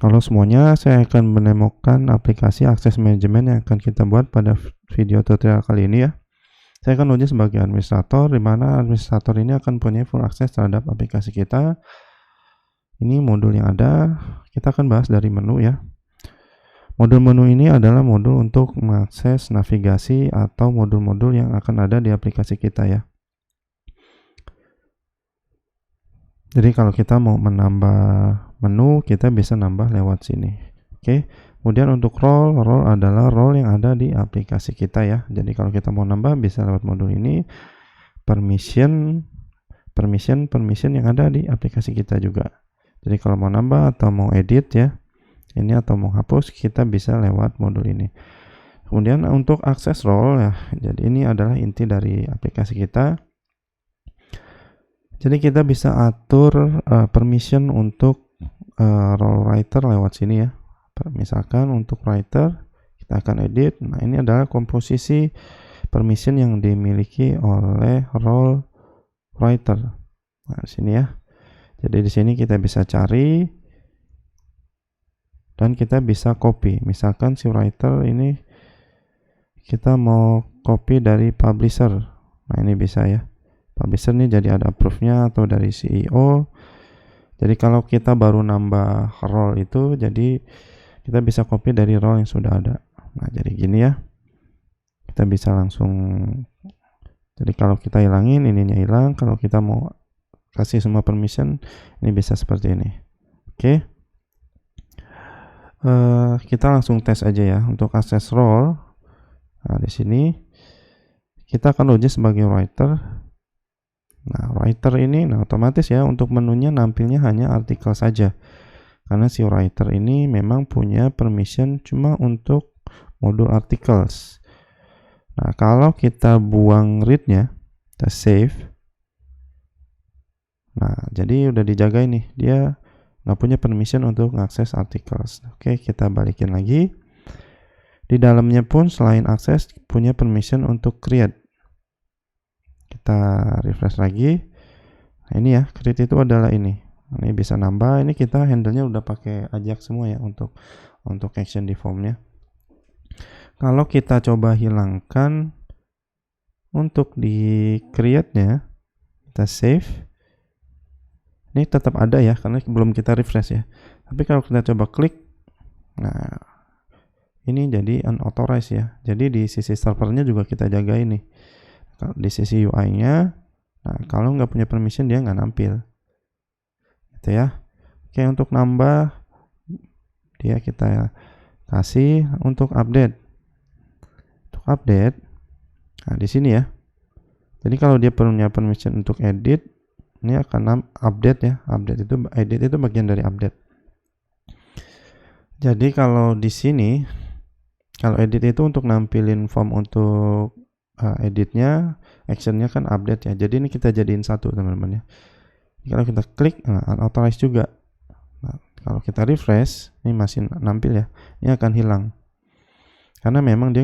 Halo semuanya, saya akan menemukan aplikasi akses manajemen yang akan kita buat pada video tutorial kali ini ya. Saya akan uji sebagai administrator, di mana administrator ini akan punya full akses terhadap aplikasi kita. Ini modul yang ada, kita akan bahas dari menu ya. Modul menu ini adalah modul untuk mengakses navigasi atau modul-modul yang akan ada di aplikasi kita ya. Jadi kalau kita mau menambah menu, kita bisa nambah lewat sini. Oke. Kemudian untuk role adalah role yang ada di aplikasi kita ya. Jadi kalau kita mau nambah bisa lewat modul ini. Permission yang ada di aplikasi kita juga. Jadi kalau mau nambah atau mau edit ya, ini atau mau hapus, kita bisa lewat modul ini. Kemudian untuk akses role ya, jadi ini adalah inti dari aplikasi kita. Jadi kita bisa atur permission untuk role writer lewat sini ya. Misalkan untuk writer kita akan edit. Nah, ini adalah komposisi permission yang dimiliki oleh role writer. Nah, di sini ya. Jadi di sini kita bisa cari dan kita bisa copy. Misalkan si writer ini kita mau copy dari publisher. Nah, ini bisa ya. Publisher nih jadi ada approve-nya atau dari CEO. Jadi kalau kita baru nambah role itu, jadi kita bisa copy dari role yang sudah ada. Nah, jadi gini ya. Kita bisa langsung, jadi kalau kita hilangin, ininya hilang. Kalau kita mau kasih semua permission, ini bisa seperti ini. Oke. Kita langsung tes aja ya untuk akses role. Nah, di sini kita akan uji sebagai writer. Nah, writer ini otomatis ya untuk menunya nampilnya hanya artikel saja. Karena si writer ini memang punya permission cuma untuk modul articles. Nah, kalau kita buang read-nya, kita save. Nah, jadi udah dijaga ini. Dia nggak punya permission untuk mengakses articles. Oke, kita balikin lagi. Di dalamnya pun selain akses punya permission untuk create. Kita refresh lagi. Nah, ini ya, create itu adalah ini. Ini bisa nambah. Ini kita handle-nya udah pakai Ajax semua ya untuk action di formnya. Kalau kita coba hilangkan untuk di create-nya, kita save. Ini tetap ada ya karena belum kita refresh ya. Tapi kalau kita coba klik, nah ini jadi unauthorized ya. Jadi di sisi servernya juga kita jaga ini. Di sisi UI-nya, nah kalau nggak punya permission dia nggak nampil, gitu ya. Oke, untuk nambah dia kita kasih untuk update. Untuk update, nah di sini ya. Jadi kalau dia punya permission untuk edit, ini akan update ya. Edit itu bagian dari update. Jadi kalau di sini, kalau edit itu untuk nampilin form untuk editnya, actionnya kan update ya. Jadi ini kita jadiin satu teman-teman ya. Kalau kita klik, unauthorized juga. Nah, kalau kita refresh, ini masih nampil ya. Ini akan hilang. Karena memang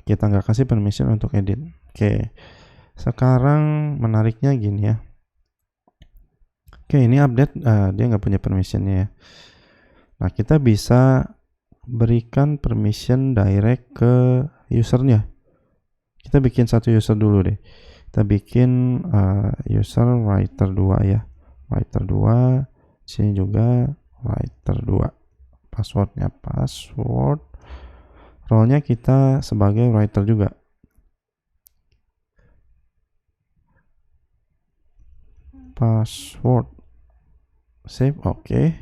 kita nggak kasih permission untuk edit. Oke. Sekarang menariknya gini ya. Oke, ini update, dia nggak punya permissionnya ya. Nah, kita bisa berikan permission direct ke usernya. Kita bikin satu user dulu deh. Kita bikin user writer 2 ya. Writer 2. Sini juga writer 2. Passwordnya password. Role-nya kita sebagai writer juga. Password. Save. Oke.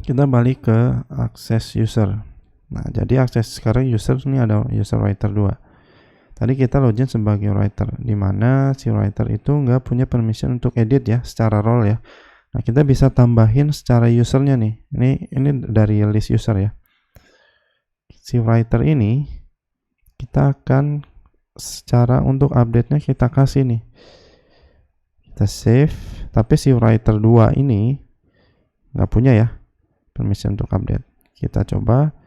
Kita balik ke akses user. Nah, jadi akses sekarang user ini ada user writer 2. Tadi kita login sebagai writer, di mana si writer itu nggak punya permission untuk edit ya, secara role ya. Nah, kita bisa tambahin secara usernya nih. Ini dari list user ya. Si writer ini kita akan secara untuk update-nya kita kasih nih. Kita save, tapi si writer 2 ini nggak punya ya permission untuk update. Kita coba.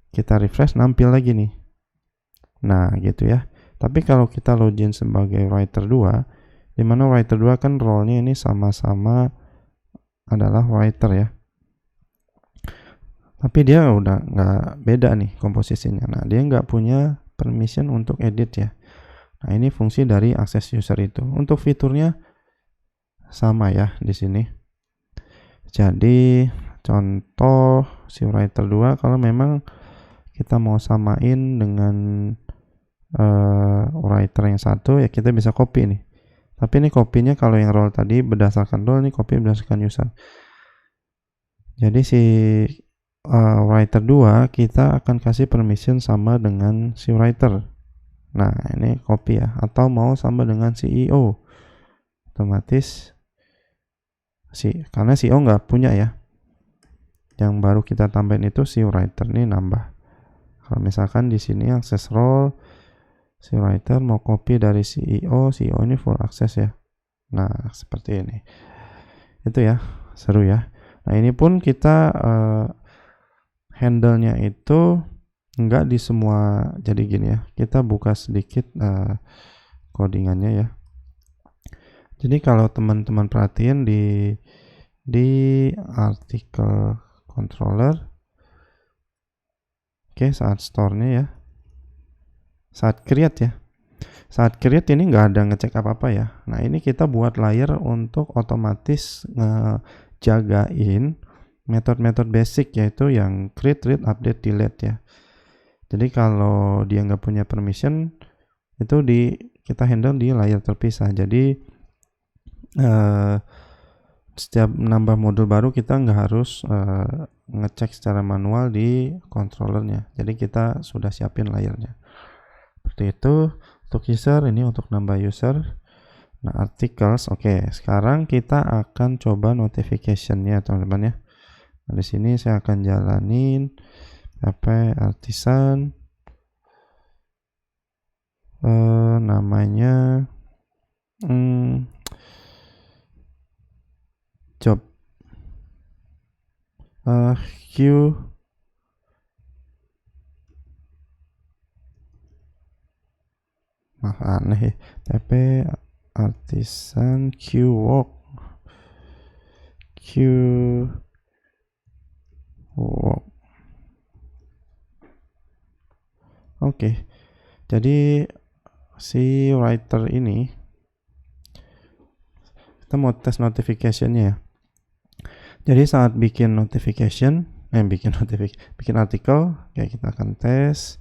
Kita refresh, nampil lagi nih. Nah, gitu ya. Tapi kalau kita login sebagai writer 2, dimana writer 2 kan role-nya ini sama-sama adalah writer ya. Tapi dia udah nggak beda nih komposisinya. Nah, dia nggak punya permission untuk edit ya. Nah, ini fungsi dari akses user itu. Untuk fiturnya sama ya di sini. Jadi contoh si writer 2 kalau memang kita mau samain dengan writer yang satu ya kita bisa copy nih. Tapi ini kopinya kalau yang role tadi berdasarkan role, ini copy berdasarkan user. Jadi si writer 2 kita akan kasih permission sama dengan si writer. Nah, ini copy ya. Atau mau sama dengan CEO. Otomatis karena CEO nggak punya ya. Yang baru kita tambahin itu si writer nih nambah. Kalau misalkan di sini akses role si writer mau copy dari CEO ini full access ya. Nah, seperti ini. Itu ya, seru ya. Nah, ini pun kita handle-nya itu enggak di semua. Jadi gini ya, kita buka sedikit codingannya ya. Jadi kalau teman-teman perhatiin di artikel controller, oke, saat store-nya ya, saat create ya, saat create ini nggak ada ngecek apa-apa ya. Nah, ini kita buat layer untuk otomatis ngejagain metode-metode basic, yaitu yang create, read, update, delete ya. Jadi kalau dia nggak punya permission, itu kita handle di layer terpisah. Jadi setiap menambah modul baru kita nggak harus ngecek secara manual di controllernya. Jadi kita sudah siapin layernya. Seperti itu untuk user, ini untuk nambah user. Nah, articles, oke. Sekarang kita akan coba notification-nya, teman-teman ya. Nah, di sini saya akan jalanin artisan, namanya job queue aneh ya, tp artisan queue walk. Oke. Jadi si writer ini kita mau tes notification-nya ya. Jadi saat bikin notification, bikin artikel, kayak kita akan tes.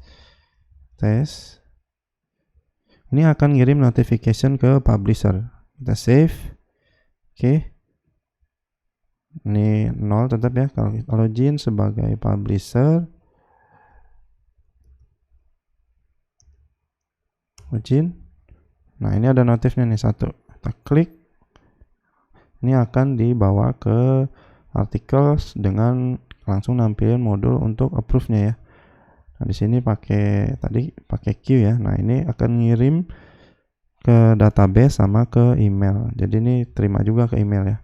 Ini akan ngirim notification ke publisher. Kita save. Oke. Ini 0 tetap ya kalau kita login sebagai publisher. Login. Nah, ini ada notifnya nih 1. Kita klik. Ini akan dibawa ke artikel dengan langsung nampilin modul untuk approve-nya ya. Nah, di sini pakai queue ya. Nah, ini akan ngirim ke database sama ke email. Jadi ini terima juga ke email ya.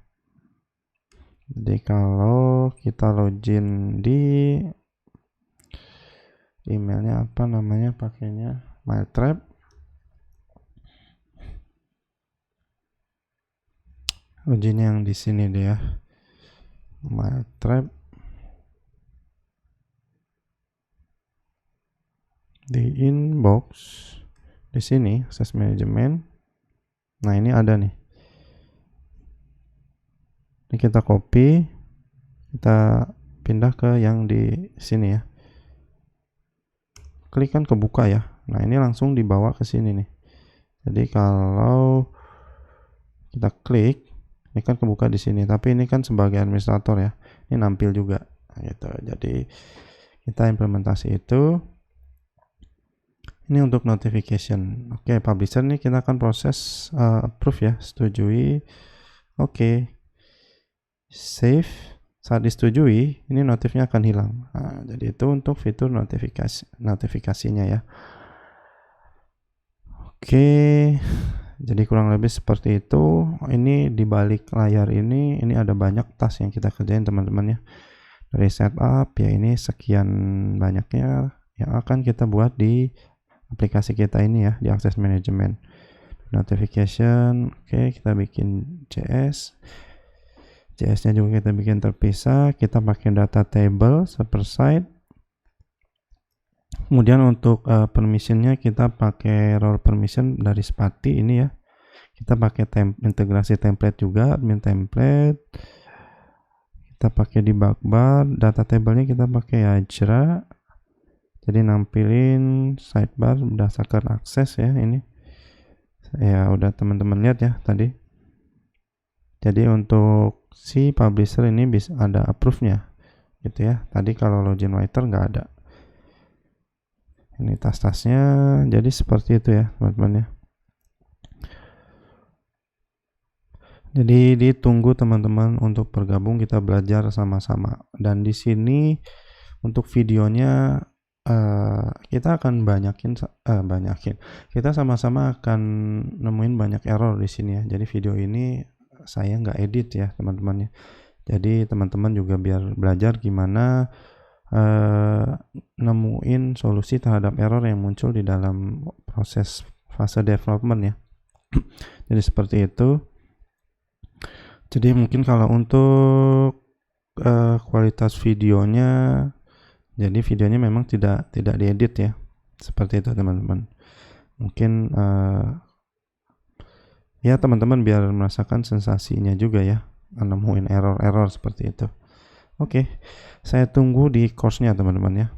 Jadi kalau kita login di emailnya apa namanya, pakainya Mailtrap. Login yang di sini dia, Mailtrap. Di inbox di sini akses manajemen. Nah, ini ada nih. Ini kita copy, kita pindah ke yang di sini ya. Klik kan kebuka ya. Nah, ini langsung dibawa ke sini nih. Jadi kalau kita klik, ini kan kebuka di sini. Tapi ini kan sebagai administrator ya. Ini nampil juga gitu. Jadi kita implementasi itu. Ini untuk notification. Oke, publisher nih kita akan proses approve ya, setujui. Oke. Save. Saat disetujui, ini notifnya akan hilang. Nah, jadi itu untuk fitur notifikasinya ya. Oke. Jadi kurang lebih seperti itu. Ini di balik layar ini ada banyak task yang kita kerjain teman-teman ya. Dari setup ya, ini sekian banyaknya yang akan kita buat di aplikasi kita ini ya, di access management. Notification, oke, kita bikin JS. JS nya juga kita bikin terpisah, kita pakai data table supersite. Kemudian untuk permissionnya kita pakai role permission dari Spati ini ya. Kita pakai integrasi template juga, admin template. Kita pakai debug bar, data tablenya kita pakai Yajra. Jadi nampilin sidebar berdasarkan akses ya ini. Ya udah teman-teman lihat ya tadi. Jadi untuk si publisher ini bisa ada approve-nya gitu ya. Tadi kalau login writer nggak ada. Ini tas-tasnya, jadi seperti itu ya teman-teman ya. Jadi ditunggu teman-teman untuk bergabung, kita belajar sama-sama. Dan di sini untuk videonya kita akan banyakin. Kita sama-sama akan nemuin banyak error di sini ya. Jadi video ini saya nggak edit ya teman-teman ya. Jadi teman-teman juga biar belajar gimana nemuin solusi terhadap error yang muncul di dalam proses fase development ya. Jadi seperti itu. Jadi mungkin kalau untuk kualitas videonya, jadi videonya memang tidak diedit ya, seperti itu teman-teman. Mungkin ya teman-teman biar merasakan sensasinya juga ya, nemuin error-error seperti itu. Oke, saya tunggu di course-nya teman-teman ya.